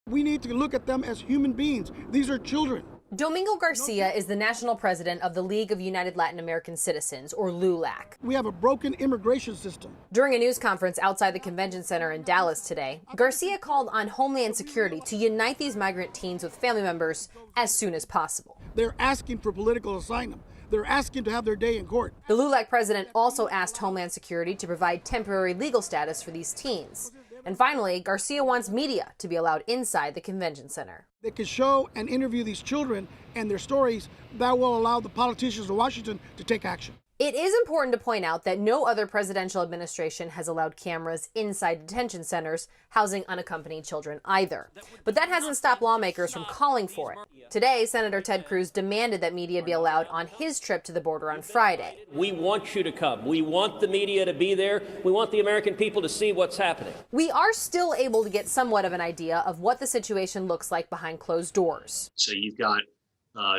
We need to look at them as human beings. These are children. Domingo Garcia is the national president of the League of United Latin American Citizens, or LULAC. We have a broken immigration system. During a news conference outside the convention center in Dallas today, Garcia called on Homeland Security to unite these migrant teens with family members as soon as possible. They're asking for political asylum. They're asking to have their day in court. The LULAC president also asked Homeland Security to provide temporary legal status for these teens. And finally, Garcia wants media to be allowed inside the convention center. They can show and interview these children and their stories that will allow the politicians of Washington to take action. It is important to point out that no other presidential administration has allowed cameras inside detention centers housing unaccompanied children either. But that hasn't stopped lawmakers from calling for it. Today, Senator Ted Cruz demanded that media be allowed on his trip to the border on Friday. We want you to come. We want the media to be there. We want the American people to see what's happening. We are still able to get somewhat of an idea of what the situation looks like behind closed doors. So you've got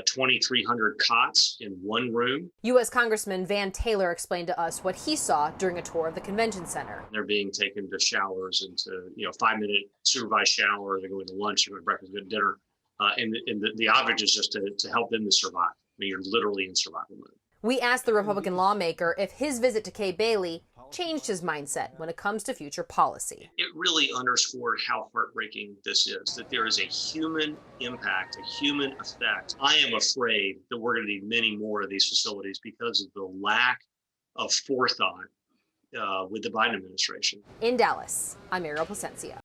2,300 cots in one room. U.S. Congressman Van Taylor explained to us what he saw during a tour of the convention center. They're being taken to showers and to 5-minute supervised shower. They're going to lunch, they're going to breakfast, they're going to dinner. And the object is just to help them to survive. I mean, you're literally in survival mode. We asked the Republican lawmaker if his visit to Kay Bailey changed his mindset when it comes to future policy. It really underscored how heartbreaking this is, that there is a human impact, a human effect. I am afraid that we're going to need many more of these facilities because of the lack of forethought with the Biden administration. In Dallas, I'm Ariel Placencia.